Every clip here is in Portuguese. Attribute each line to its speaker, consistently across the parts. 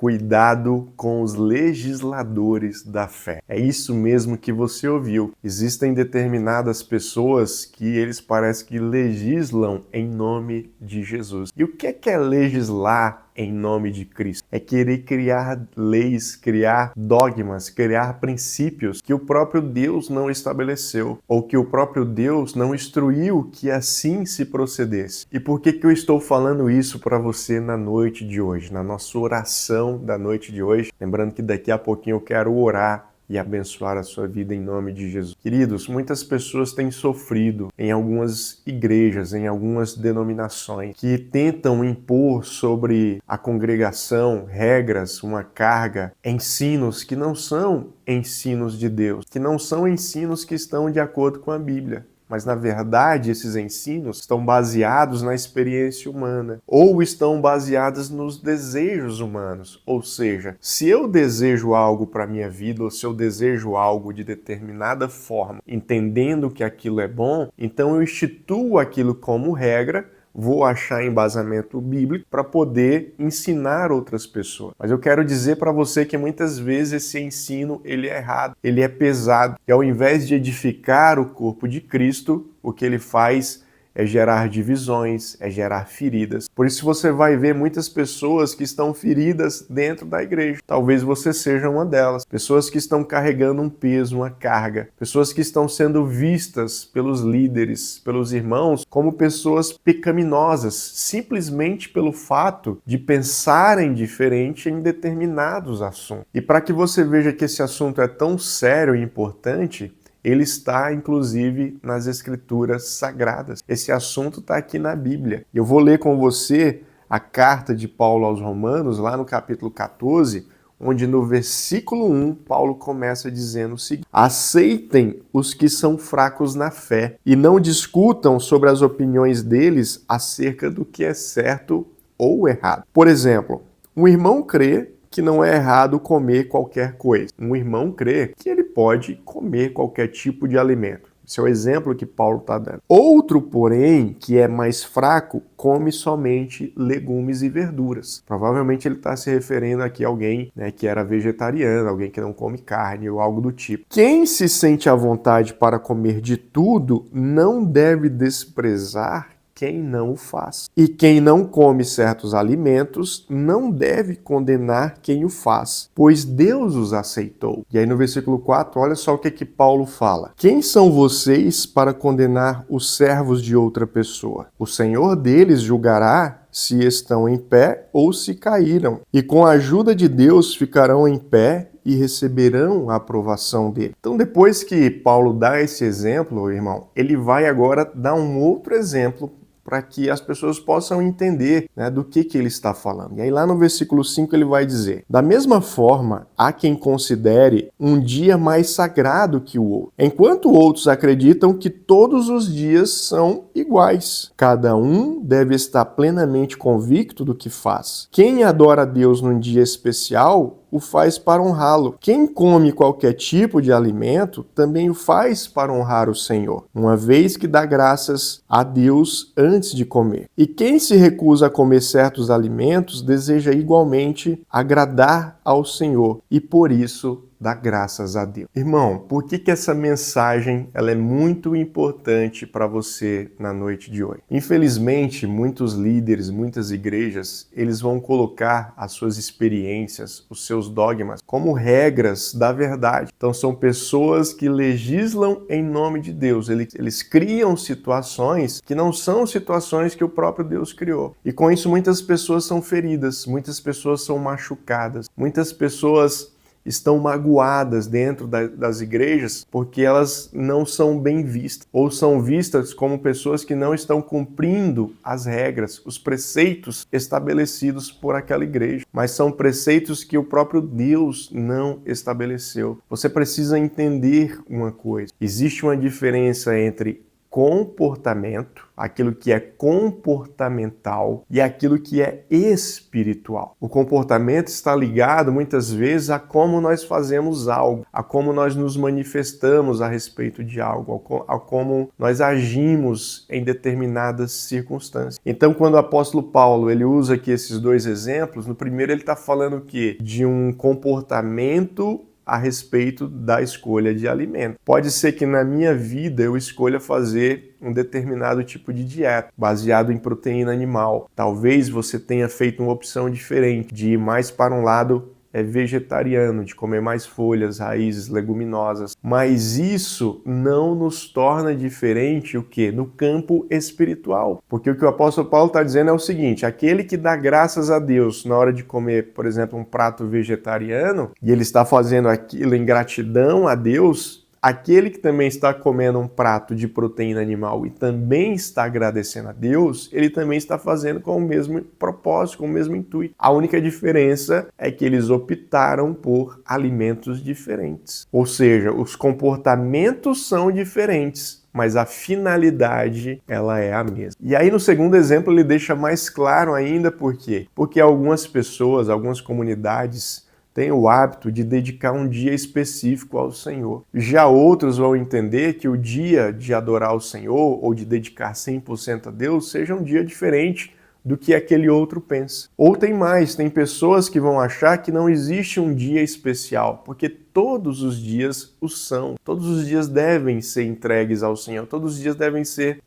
Speaker 1: Cuidado com os legisladores da fé. É isso mesmo que você ouviu. Existem determinadas pessoas que eles parecem que legislam em nome de Jesus. E o que é legislar em nome de Cristo? É querer criar leis, criar dogmas, criar princípios que o próprio Deus não estabeleceu ou que o próprio Deus não instruiu que assim se procedesse. E por que eu estou falando isso para você na noite de hoje, na nossa oração da noite de hoje? Lembrando que daqui a pouquinho eu quero orar e abençoar a sua vida em nome de Jesus. Queridos, muitas pessoas têm sofrido em algumas igrejas, em algumas denominações, que tentam impor sobre a congregação regras, uma carga, ensinos que não são ensinos de Deus, que não são ensinos que estão de acordo com a Bíblia. Mas, na verdade, esses ensinos estão baseados na experiência humana ou estão baseados nos desejos humanos. Ou seja, se eu desejo algo para a minha vida ou se eu desejo algo de determinada forma, entendendo que aquilo é bom, então eu instituo aquilo como regra, vou achar embasamento bíblico para poder ensinar outras pessoas. Mas eu quero dizer para você que muitas vezes esse ensino ele é errado, ele é pesado. E ao invés de edificar o corpo de Cristo, o que ele faz é gerar divisões, é gerar feridas. Por isso você vai ver muitas pessoas que estão feridas dentro da igreja. Talvez você seja uma delas. Pessoas que estão carregando um peso, uma carga. Pessoas que estão sendo vistas pelos líderes, pelos irmãos, como pessoas pecaminosas, simplesmente pelo fato de pensarem diferente em determinados assuntos. E para que você veja que esse assunto é tão sério e importante, ele está, inclusive, nas Escrituras Sagradas. Esse assunto está aqui na Bíblia. Eu vou ler com você a carta de Paulo aos Romanos, lá no capítulo 14, onde no versículo 1, Paulo começa dizendo o seguinte: aceitem os que são fracos na fé e não discutam sobre as opiniões deles acerca do que é certo ou errado. Por exemplo, um irmão crê que não é errado comer qualquer coisa. Um irmão crê que ele pode comer qualquer tipo de alimento. Esse é o exemplo que Paulo está dando. Outro, porém, que é mais fraco, come somente legumes e verduras. Provavelmente ele está se referindo aqui a alguém, que era vegetariano, alguém que não come carne ou algo do tipo. Quem se sente à vontade para comer de tudo não deve desprezar quem não o faz. E quem não come certos alimentos não deve condenar quem o faz, pois Deus os aceitou. E aí no versículo 4, olha só o que Paulo fala. Quem são vocês para condenar os servos de outra pessoa? O Senhor deles julgará se estão em pé ou se caíram. E com a ajuda de Deus ficarão em pé e receberão a aprovação dele. Então, depois que Paulo dá esse exemplo, irmão, ele vai agora dar um outro exemplo para que as pessoas possam entender, do que ele está falando. E aí lá no versículo 5 ele vai dizer: da mesma forma, há quem considere um dia mais sagrado que o outro, enquanto outros acreditam que todos os dias são iguais. Cada um deve estar plenamente convicto do que faz. Quem adora a Deus num dia especial o faz para honrá-lo. Quem come qualquer tipo de alimento também o faz para honrar o Senhor, uma vez que dá graças a Deus antes de comer. E quem se recusa a comer certos alimentos deseja igualmente agradar ao Senhor e por isso dá graças a Deus. Irmão, por que essa mensagem ela é muito importante para você na noite de hoje? Infelizmente, muitos líderes, muitas igrejas, eles vão colocar as suas experiências, os seus dogmas, como regras da verdade. Então, são pessoas que legislam em nome de Deus. Eles criam situações que não são situações que o próprio Deus criou. E com isso, muitas pessoas são feridas, muitas pessoas são machucadas, muitas pessoas estão magoadas dentro das igrejas porque elas não são bem vistas ou são vistas como pessoas que não estão cumprindo as regras, os preceitos estabelecidos por aquela igreja, mas são preceitos que o próprio Deus não estabeleceu. Você precisa entender uma coisa: existe uma diferença entre comportamento, aquilo que é comportamental e aquilo que é espiritual. O comportamento está ligado muitas vezes a como nós fazemos algo, a como nós nos manifestamos a respeito de algo, a como nós agimos em determinadas circunstâncias. Então, quando o apóstolo Paulo ele usa aqui esses dois exemplos, no primeiro ele está falando o quê? De um comportamento a respeito da escolha de alimento. Pode ser que na minha vida eu escolha fazer um determinado tipo de dieta, baseado em proteína animal. Talvez você tenha feito uma opção diferente, de ir mais para um lado vegetariano, de comer mais folhas, raízes, leguminosas. Mas isso não nos torna diferente o quê? No campo espiritual. Porque o que o apóstolo Paulo está dizendo é o seguinte: aquele que dá graças a Deus na hora de comer, por exemplo, um prato vegetariano, e ele está fazendo aquilo em gratidão a Deus, aquele que também está comendo um prato de proteína animal e também está agradecendo a Deus, ele também está fazendo com o mesmo propósito, com o mesmo intuito. A única diferença é que eles optaram por alimentos diferentes. Ou seja, os comportamentos são diferentes, mas a finalidade, ela é a mesma. E aí no segundo exemplo ele deixa mais claro ainda por quê? Porque algumas pessoas, algumas comunidades têm o hábito de dedicar um dia específico ao Senhor. Já outros vão entender que o dia de adorar o Senhor ou de dedicar 100% a Deus seja um dia diferente do que aquele outro pensa. Ou tem mais, tem pessoas que vão achar que não existe um dia especial, porque todos os dias o são. Todos os dias devem ser entregues ao Senhor. Todos os dias devem ser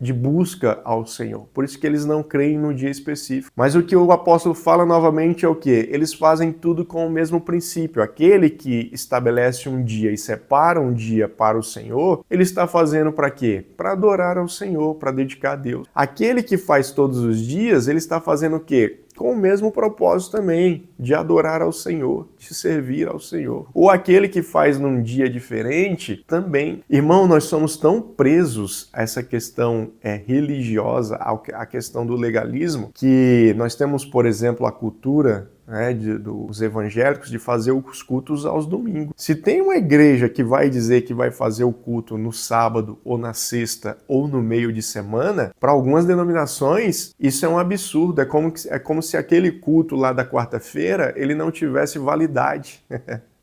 Speaker 1: de busca ao Senhor. Por isso que eles não creem no dia específico. Mas o que o apóstolo fala novamente é o quê? Eles fazem tudo com o mesmo princípio. Aquele que estabelece um dia e separa um dia para o Senhor, ele está fazendo para quê? Para adorar ao Senhor, para dedicar a Deus. Aquele que faz todos os dias, ele está fazendo o quê? Com o mesmo propósito também, de adorar ao Senhor, de servir ao Senhor. Ou aquele que faz num dia diferente, também. Irmão, nós somos tão presos a essa questão religiosa, a questão do legalismo, que nós temos, por exemplo, a cultura dos evangélicos de fazer os cultos aos domingos. Se tem uma igreja que vai dizer que vai fazer o culto no sábado ou na sexta ou no meio de semana, para algumas denominações isso é um absurdo, é como se aquele culto lá da quarta-feira ele não tivesse validade.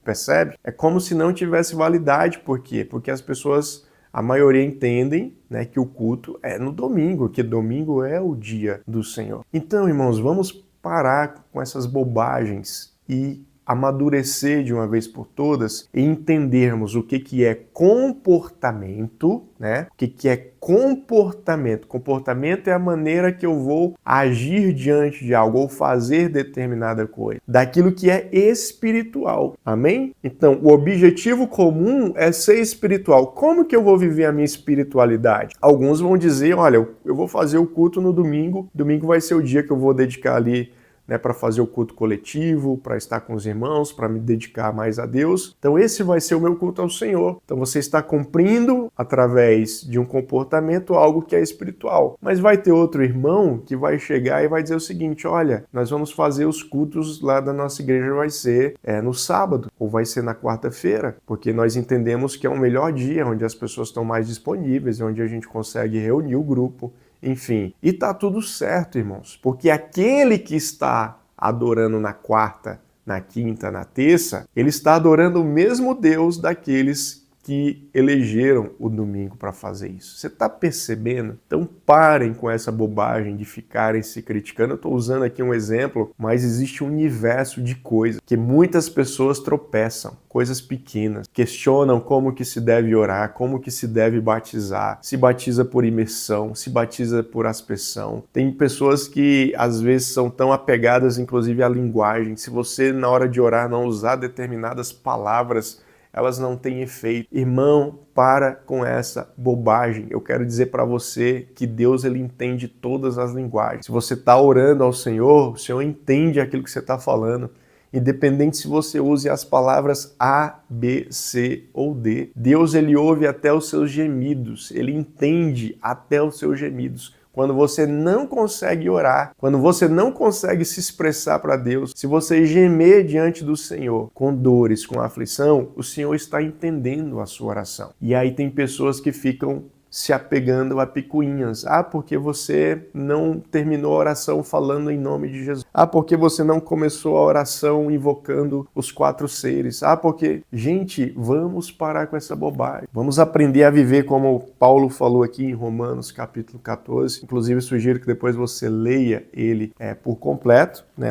Speaker 1: Percebe? É como se não tivesse validade. Por quê? Porque as pessoas, a maioria entendem, que o culto é no domingo, que domingo é o dia do Senhor. Então, irmãos, vamos parar com essas bobagens e amadurecer de uma vez por todas e entendermos o que é comportamento, O que é comportamento? Comportamento é a maneira que eu vou agir diante de algo ou fazer determinada coisa, daquilo que é espiritual. Amém? Então, o objetivo comum é ser espiritual. Como que eu vou viver a minha espiritualidade? Alguns vão dizer, olha, eu vou fazer o culto no domingo, domingo vai ser o dia que eu vou dedicar ali para fazer o culto coletivo, para estar com os irmãos, para me dedicar mais a Deus. Então esse vai ser o meu culto ao Senhor. Então você está cumprindo, através de um comportamento, algo que é espiritual. Mas vai ter outro irmão que vai chegar e vai dizer o seguinte, olha, nós vamos fazer os cultos lá da nossa igreja, vai ser no sábado, ou vai ser na quarta-feira, porque nós entendemos que é o melhor dia, onde as pessoas estão mais disponíveis, onde a gente consegue reunir o grupo. Enfim, e tá tudo certo, irmãos, porque aquele que está adorando na quarta, na quinta, na terça, ele está adorando o mesmo Deus daqueles que elegeram o domingo para fazer isso. Você está percebendo? Então parem com essa bobagem de ficarem se criticando. Eu estou usando aqui um exemplo, mas existe um universo de coisas que muitas pessoas tropeçam, coisas pequenas, questionam como que se deve orar, como que se deve batizar, se batiza por imersão, se batiza por aspersão. Tem pessoas que às vezes são tão apegadas inclusive à linguagem, se você na hora de orar não usar determinadas palavras, elas não têm efeito. Irmão, para com essa bobagem. Eu quero dizer para você que Deus ele entende todas as linguagens. Se você está orando ao Senhor, o Senhor entende aquilo que você está falando. Independente se você use as palavras A, B, C ou D. Deus ele ouve até os seus gemidos. Ele entende até os seus gemidos. Quando você não consegue orar, quando você não consegue se expressar para Deus, se você gemer diante do Senhor com dores, com aflição, o Senhor está entendendo a sua oração. E aí tem pessoas que ficam se apegando a picuinhas. Ah, porque você não terminou a oração falando em nome de Jesus. Ah, porque você não começou a oração invocando os 4 seres. Ah, porque... Gente, vamos parar com essa bobagem. Vamos aprender a viver como Paulo falou aqui em Romanos capítulo 14. Inclusive, sugiro que depois você leia ele por completo, né?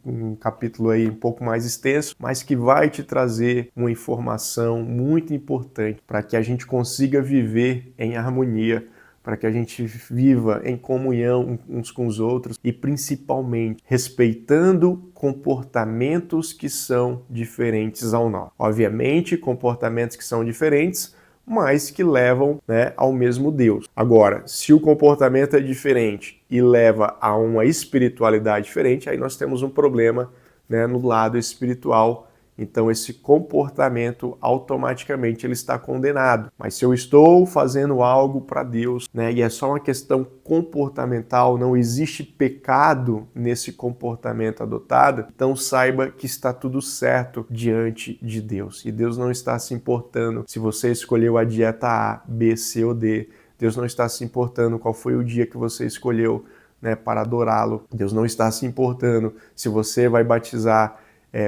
Speaker 1: Um capítulo aí um pouco mais extenso, mas que vai te trazer uma informação muito importante para que a gente consiga viver em harmonia, para que a gente viva em comunhão uns com os outros e principalmente respeitando comportamentos que são diferentes ao nosso. Obviamente, comportamentos que são diferentes, mas que levam, né, ao mesmo Deus. Agora, se o comportamento é diferente e leva a uma espiritualidade diferente, aí nós temos um problema, né, no lado espiritual. Então esse comportamento automaticamente ele está condenado. Mas se eu estou fazendo algo para Deus, né, e é só uma questão comportamental, não existe pecado nesse comportamento adotado, então saiba que está tudo certo diante de Deus. E Deus não está se importando se você escolheu a dieta A, B, C ou D. Deus não está se importando qual foi o dia que você escolheu, né, para adorá-lo. Deus não está se importando se você vai batizar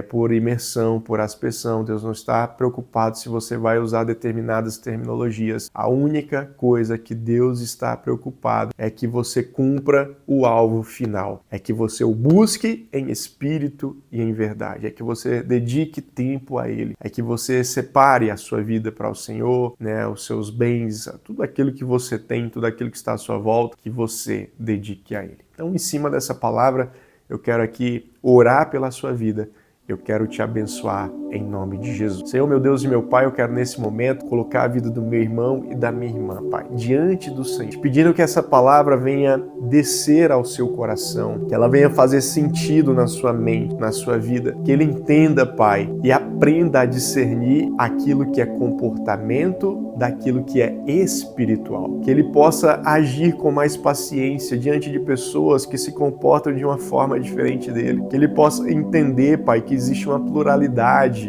Speaker 1: por imersão, por aspersão. Deus não está preocupado se você vai usar determinadas terminologias. A única coisa que Deus está preocupado é que você cumpra o alvo final, é que você o busque em espírito e em verdade, é que você dedique tempo a Ele, é que você separe a sua vida para o Senhor, né, os seus bens, tudo aquilo que você tem, tudo aquilo que está à sua volta, que você dedique a Ele. Então, em cima dessa palavra, eu quero aqui orar pela sua vida. Eu quero te abençoar em nome de Jesus. Senhor, meu Deus e meu Pai, eu quero nesse momento colocar a vida do meu irmão e da minha irmã, Pai, diante do Senhor, te pedindo que essa palavra venha descer ao seu coração, que ela venha fazer sentido na sua mente, na sua vida, que ele entenda, Pai, e aprenda a discernir aquilo que é comportamento daquilo que é espiritual, que ele possa agir com mais paciência diante de pessoas que se comportam de uma forma diferente dele, que ele possa entender, Pai, que existe uma pluralidade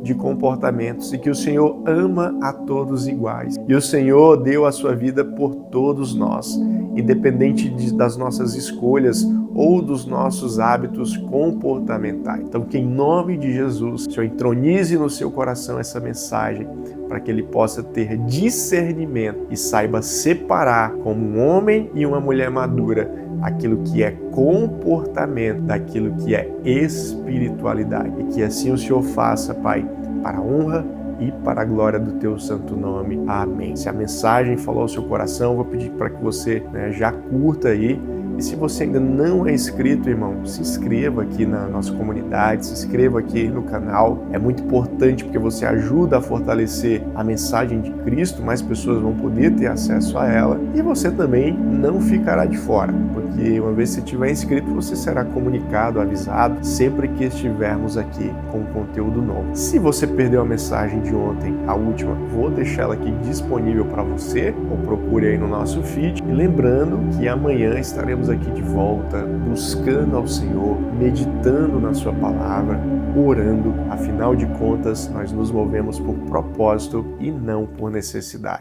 Speaker 1: de comportamentos e que o Senhor ama a todos iguais. E o Senhor deu a sua vida por todos nós, independente das nossas escolhas ou dos nossos hábitos comportamentais. Então, que em nome de Jesus, o Senhor entronize no seu coração essa mensagem, para que ele possa ter discernimento e saiba separar como um homem e uma mulher madura aquilo que é comportamento daquilo que é espiritualidade. E que assim o Senhor faça, Pai, para a honra e para a glória do teu santo nome. Amém. Se a mensagem falou ao seu coração, vou pedir para que você, já curta aí. E se você ainda não é inscrito, irmão, se inscreva aqui na nossa comunidade, se inscreva aqui no canal. É muito importante porque você ajuda a fortalecer a mensagem de Cristo, mais pessoas vão poder ter acesso a ela. E você também não ficará de fora, porque uma vez que você estiver inscrito, você será comunicado, avisado, sempre que estivermos aqui com conteúdo novo. Se você perdeu a mensagem de ontem, a última, vou deixar ela aqui disponível para você, ou procure aí no nosso feed. E lembrando que amanhã estaremos aqui de volta, buscando ao Senhor, meditando na sua palavra, orando. Afinal de contas, nós nos movemos por propósito e não por necessidade.